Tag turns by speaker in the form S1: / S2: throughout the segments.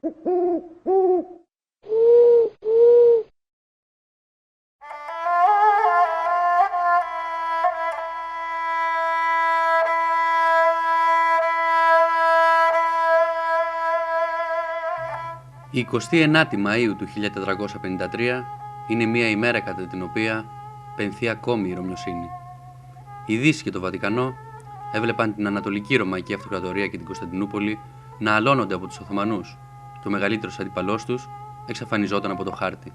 S1: Η 29η Μαΐου του 1453 είναι μια ημέρα κατά την οποία πενθεί ακόμη η Ρωμιοσύνη. Η Δύση και το Βατικανό έβλεπαν την Ανατολική Ρωμαϊκή Αυτοκρατορία και την Κωνσταντινούπολη να αλώνονται από τους Οθωμανούς και ο μεγαλύτερος αντίπαλός τους εξαφανιζόταν από το χάρτη.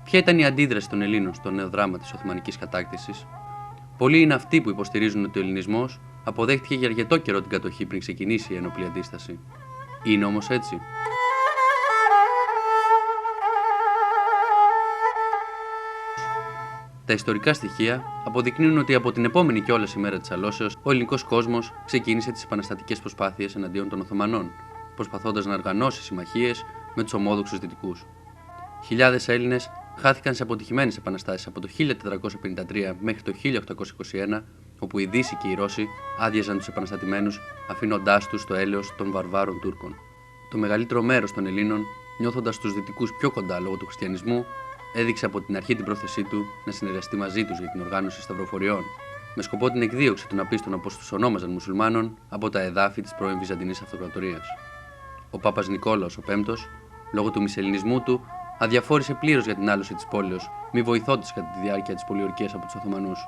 S1: Ποια ήταν η αντίδραση των Ελλήνων στο νέο δράμα της Οθωμανικής κατάκτησης? Πολλοί είναι αυτοί που υποστηρίζουν ότι ο Ελληνισμός αποδέχτηκε για αρκετό καιρό την κατοχή πριν ξεκινήσει η ένοπλη αντίσταση. Είναι όμως έτσι? Τα ιστορικά στοιχεία αποδεικνύουν ότι από την επόμενη κιόλας ημέρα της αλώσεως, ο ελληνικός κόσμος ξεκίνησε τις επαναστατικές προσπάθειες εναντίον των Οθωμανών, προσπαθώντας να οργανώσει συμμαχίες με τους ομόδοξους Δυτικούς. Χιλιάδες Έλληνες χάθηκαν σε αποτυχημένες επαναστάσεις από το 1453 μέχρι το 1821, όπου η Δύση και οι Ρώσοι άδειαζαν τους επαναστατημένους, αφήνοντάς τους στο έλεος των βαρβάρων Τούρκων. Το μεγαλύτερο μέρος των Ελλήνων, νιώθοντας τους Δυτικούς πιο κοντά λόγω του χριστιανισμού, έδειξε από την αρχή την πρόθεσή του να συνεργαστεί μαζί τους για την οργάνωση σταυροφοριών, με σκοπό την εκδίωξη των απίστων, όπως τους ονόμαζαν, μουσουλμάνων από τα εδάφη της πρώην Βυζαντινής Αυτοκρατορίας. Ο Πάπας Νικόλαος ο Πέμπτος, λόγω του μισελληνισμού του, αδιαφόρησε πλήρως για την άλωση της πόλεως, μη βοηθώντας κατά τη διάρκεια της πολιορκίας από τους Οθωμανούς.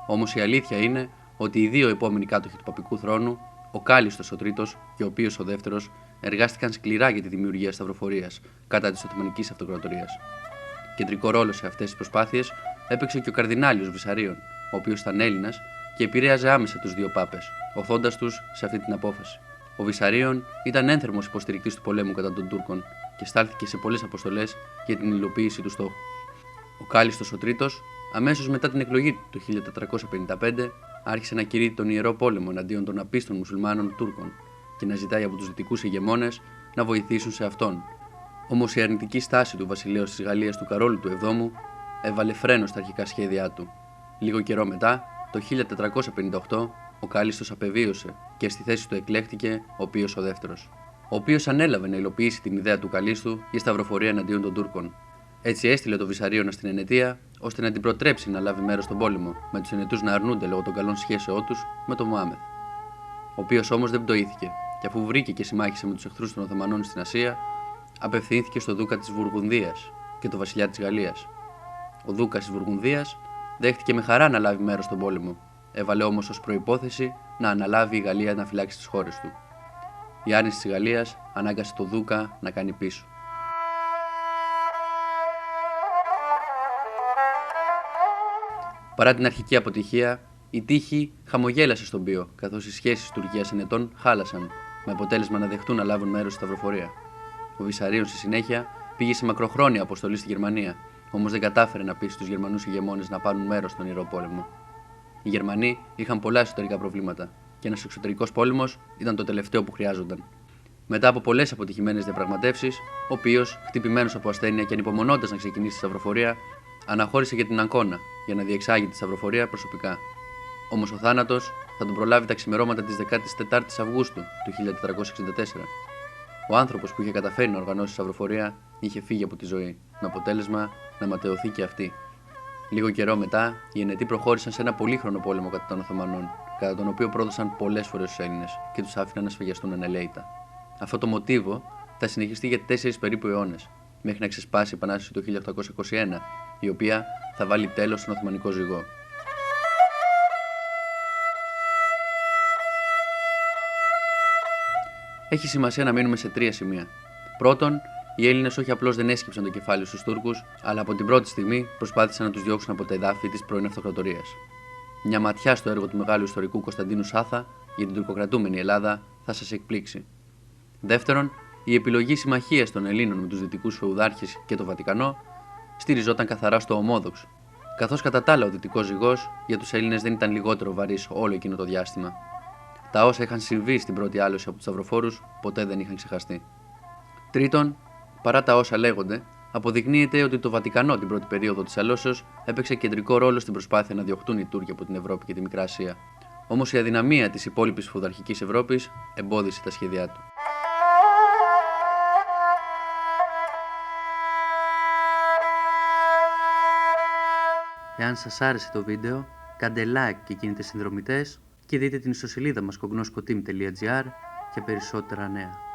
S1: Όμως η αλήθεια είναι ότι οι δύο επόμενοι κάτοχοι του παπικού θρόνου, ο Κάλιστος ο Τρίτος και ο οποίος ο Δεύτερος, εργάστηκαν σκληρά για τη δημιουργία σταυροφορίας κατά της Οθωμανικής Αυτοκρατορίας. Κεντρικό ρόλο σε αυτές τις προσπάθειες έπαιξε και ο Καρδινάλιος Βυσαρίων, ο οποίος ήταν Έλληνας και επηρέαζε άμεσα τους δύο πάπες, οθώντας τους σε αυτή την απόφαση. Ο Βυσαρίων ήταν ένθερμος υποστηρικτής του πολέμου κατά των Τούρκων και στάλθηκε σε πολλές αποστολές για την υλοποίηση του στόχου. Ο Κάλιστος ο Τρίτος, αμέσως μετά την εκλογή του το 1455, άρχισε να κηρύττει τον ιερό πόλεμο εναντίον των απίστων μουσουλμάνων Τούρκων και να ζητάει από τους δυτικούς ηγεμόνες να βοηθήσουν σε αυτόν. Όμως η αρνητική στάση του βασιλέως της Γαλλίας του Καρόλου του Εβδόμου έβαλε φρένο στα αρχικά σχέδιά του. Λίγο καιρό μετά, το 1458, ο Κάλιστος απεβίωσε και στη θέση του εκλέχτηκε ο Πίος ο Δεύτερος, ο οποίος ανέλαβε να υλοποιήσει την ιδέα του Καλίστου για σταυροφορία εναντίον των Τούρκων. Έτσι έστειλε το Βυσαρίωνα στην Ενετία, ώστε να την προτρέψει να λάβει μέρος στον πόλεμο, με τους Ενετούς να αρνούνται λόγω των καλών σχέσεών τους με τον Μωάμεθ. Ο οποίος όμως δεν πτωήθηκε, και αφού βρήκε και συμμάχισε με τους εχθρούς των Οθωμανών στην Ασία, απευθύνθηκε στο Δούκα της Βουργουνδίας και το βασιλιά της Γαλλίας. Ο Δούκας της Βουργουνδίας δέχτηκε με χαρά να λάβει μέρος στον πόλεμο, έβαλε όμως ως προϋπόθεση να αναλάβει η Γαλλία να φυλάξει τις χώρες του. Η άρνηση της Γαλλίας ανάγκασε τον Δούκα να κάνει πίσω. Παρά την αρχική αποτυχία, η τύχη χαμογέλασε στον Πίο, καθώς οι σχέσεις Τουρκίας-Ενετών χάλασαν, με αποτέλεσμα να δεχτούν να λάβουν μέρος στη σταυροφορία. Ο Βυσαρίων στη συνέχεια πήγε σε μακροχρόνια αποστολή στη Γερμανία, όμως δεν κατάφερε να πείσει τους Γερμανούς ηγεμόνες να πάρουν μέρος στον Ιερό Πόλεμο. Οι Γερμανοί είχαν πολλά εσωτερικά προβλήματα και ένας εξωτερικός πόλεμος ήταν το τελευταίο που χρειάζονταν. Μετά από πολλές αποτυχημένες διαπραγματεύσεις, ο Πίος, χτυπημένος από ασθένεια και ανυπομονώντας να ξεκινήσει τη σταυροφορία, αναχώρησε για την Αγκώνα για να διεξάγει τη σταυροφορία προσωπικά. Όμως ο θάνατος θα τον προλάβει τα ξημερώματα της 14ης Αυγούστου του 1464. Ο άνθρωπος που είχε καταφέρει να οργανώσει σταυροφορία είχε φύγει από τη ζωή, με αποτέλεσμα να ματαιωθεί και αυτή. Λίγο καιρό μετά, οι Ενετοί προχώρησαν σε ένα πολύχρονο πόλεμο κατά των Οθωμανών, κατά τον οποίο πρόδωσαν πολλές φορές τους Έλληνες και τους άφηναν να σφαγιαστούν ανελαίητα. Αυτό το μοτίβο θα συνεχιστεί για 4 περίπου αιώνες, μέχρι να ξεσπάσει η Επανάσταση του 1821, η οποία θα βάλει τέλος στον Οθωμανικό ζυγό. Έχει σημασία να μείνουμε σε 3 σημεία. Πρώτον, οι Έλληνες όχι απλώς δεν έσκυψαν το κεφάλι στους Τούρκους, αλλά από την πρώτη στιγμή προσπάθησαν να τους διώξουν από τα εδάφη της πρώην Αυτοκρατορίας. Μια ματιά στο έργο του μεγάλου ιστορικού Κωνσταντίνου Σάθα για την τουρκοκρατούμενη Ελλάδα θα σας εκπλήξει. Δεύτερον, η επιλογή συμμαχίας των Ελλήνων με τους δυτικούς φεουδάρχες και το Βατικανό στηριζόταν καθαρά στο ομόδοξο, καθώς κατά τα άλλα ο δυτικός ζυγός για τους Έλληνες δεν ήταν λιγότερο βαρύς όλο εκείνο το διάστημα. Τα όσα είχαν συμβεί στην πρώτη άλωση από τους σταυροφόρους ποτέ δεν είχαν ξεχαστεί. Τρίτον, παρά τα όσα λέγονται, αποδεικνύεται ότι το Βατικανό την πρώτη περίοδο της αλώσεως έπαιξε κεντρικό ρόλο στην προσπάθεια να διωχτούν οι Τούρκοι από την Ευρώπη και τη Μικρά Ασία. Όμως η αδυναμία της υπόλοιπης φεουδαρχικής Ευρώπης εμπόδισε τα σχέδιά του. Εάν σας άρεσε το βίντεο, κάντε like και γίνετε συνδρομητές και δείτε την ιστοσελίδα μας kognoskoteam.gr για περισσότερα νέα.